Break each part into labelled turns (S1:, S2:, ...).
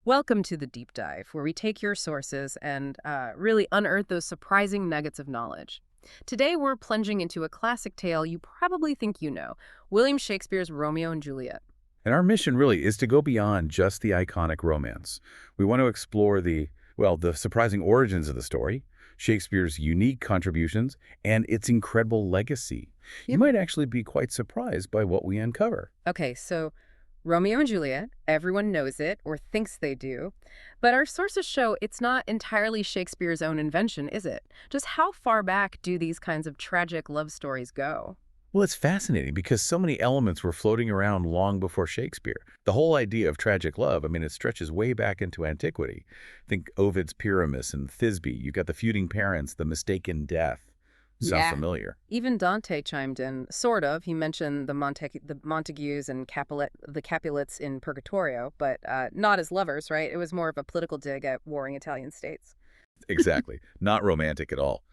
S1: Welcome to the Deep Dive, where we take your sources and really unearth those surprising nuggets of knowledge. Today, we're plunging into a classic tale you probably think you know, William Shakespeare's Romeo and Juliet.
S2: And our mission really is to go beyond just the iconic romance. We want to explore the surprising origins of the story, Shakespeare's unique contributions, and its incredible legacy. You
S1: Yep.
S2: might actually be quite surprised by what we uncover.
S1: Okay, so Romeo and Juliet, everyone knows it or thinks they do, but our sources show it's not entirely Shakespeare's own invention, is it? Just how far back do these kinds of tragic love stories go?
S2: Well, it's fascinating because so many elements were floating around long before Shakespeare. The whole idea of tragic love, it stretches way back into antiquity. Think Ovid's Pyramus and Thisbe. You've got the feuding parents, the mistaken death. Sound
S1: Yeah.
S2: familiar?
S1: Even Dante chimed in, sort of. He mentioned the Montagues and the Capulets in Purgatorio, but not as lovers, right? It was more of a political dig at warring Italian states.
S2: Exactly. Not romantic at all.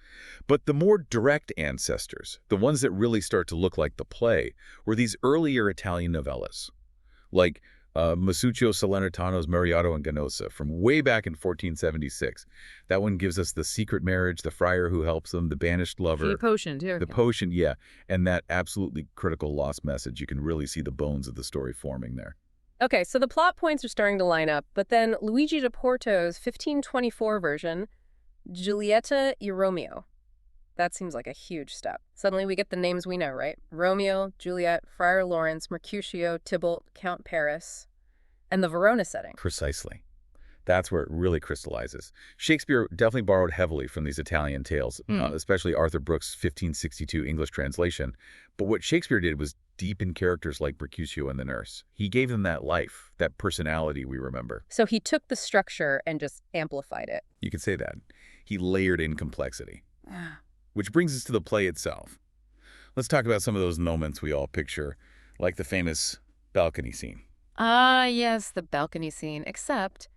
S2: But the more direct ancestors, the ones that really start to look like the play, were these earlier Italian novellas, like Masuccio Salernitano's Mariotto and Ganosa from way back in 1476. That one gives us the secret marriage, the friar who helps them, the banished
S1: He
S2: lover,
S1: potion, too.
S2: the potion, yeah, and that absolutely critical lost message. You can really see the bones of the story forming there.
S1: Okay, so the plot points are starting to line up, but then Luigi da Porto's 1524 version, Giulietta e Romeo. That seems like a huge step. Suddenly we get the names we know, right? Romeo, Juliet, Friar Lawrence, Mercutio, Tybalt, Count Paris, and the Verona setting.
S2: Precisely. That's where it really crystallizes. Shakespeare definitely borrowed heavily from these Italian tales, especially Arthur Brooks' 1562 English translation. But what Shakespeare did was deepen characters like Mercutio and the nurse. He gave them that life, that personality we remember.
S1: So he took the structure and just amplified it.
S2: You could say that. He layered in complexity. Which brings us to the play itself. Let's talk about some of those moments we all picture, like the famous balcony scene.
S1: Ah, yes, the balcony scene. Except,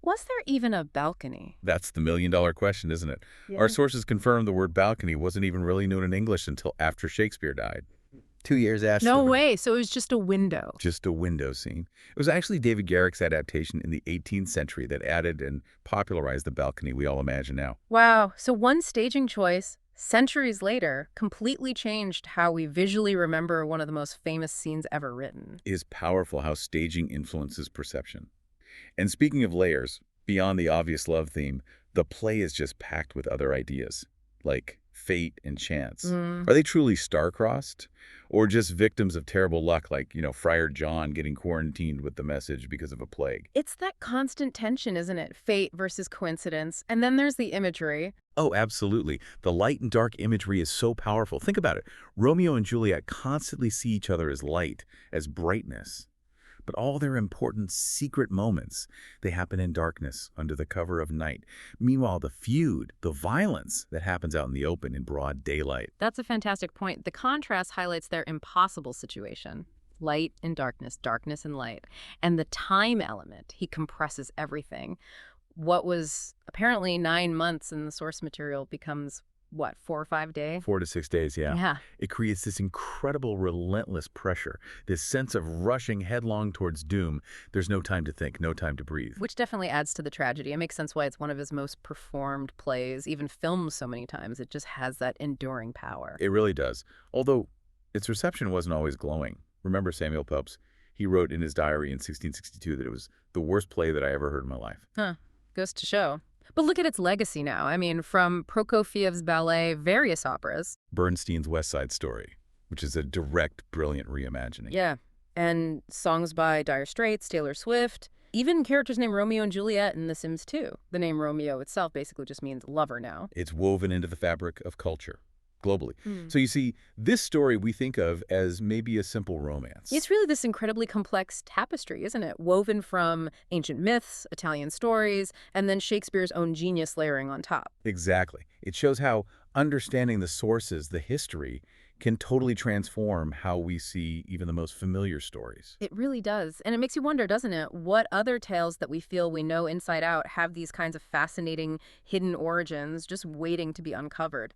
S1: was there even a balcony?
S2: That's the million-dollar question, isn't it? Our sources confirm the word balcony wasn't even really known in English until after Shakespeare died. 2 years after.
S1: No way. So it was just a window.
S2: Just a window scene. It was actually David Garrick's adaptation in the 18th century that added and popularized the balcony we all imagine now.
S1: Wow. So one staging choice, centuries later, completely changed how we visually remember one of the most famous scenes ever written.
S2: It is powerful how staging influences perception. And speaking of layers, beyond the obvious love theme, the play is just packed with other ideas, like fate and chance. Are they truly star-crossed? Or just victims of terrible luck like, Friar John getting quarantined with the message because of a plague?
S1: It's that constant tension, isn't it? Fate versus coincidence. And then there's the imagery.
S2: Oh, absolutely. The light and dark imagery is so powerful. Think about it. Romeo and Juliet constantly see each other as light, as brightness. But all their important secret moments, they happen in darkness, under the cover of night. Meanwhile, the feud, the violence that happens out in the open in broad daylight.
S1: That's a fantastic point. The contrast highlights their impossible situation. Light and darkness, darkness and light. And the time element, he compresses everything. What was apparently 9 months in the source material becomes, what, 4 or 5 days?
S2: 4 to 6 days, yeah.
S1: Yeah.
S2: It creates this incredible, relentless pressure, this sense of rushing headlong towards doom. There's no time to think, no time to breathe.
S1: Which definitely adds to the tragedy. It makes sense why it's one of his most performed plays, even filmed so many times. It just has that enduring power.
S2: It really does. Although its reception wasn't always glowing. Remember Samuel Pepys? He wrote in his diary in 1662 that it was the worst play that I ever heard in my life.
S1: Huh. Goes to show. But look at its legacy now. I mean, from Prokofiev's ballet, various operas.
S2: Bernstein's West Side Story, which is a direct, brilliant reimagining.
S1: Yeah. And songs by Dire Straits, Taylor Swift. Even characters named Romeo and Juliet in The Sims 2. The name Romeo itself basically just means lover now.
S2: It's woven into the fabric of culture, globally. So you see, this story we think of as maybe a simple romance.
S1: It's really this incredibly complex tapestry, isn't it? Woven from ancient myths, Italian stories, and then Shakespeare's own genius layering on top.
S2: Exactly. It shows how understanding the sources, the history, can totally transform how we see even the most familiar stories.
S1: It really does. And it makes you wonder, doesn't it, what other tales that we feel we know inside out have these kinds of fascinating hidden origins just waiting to be uncovered?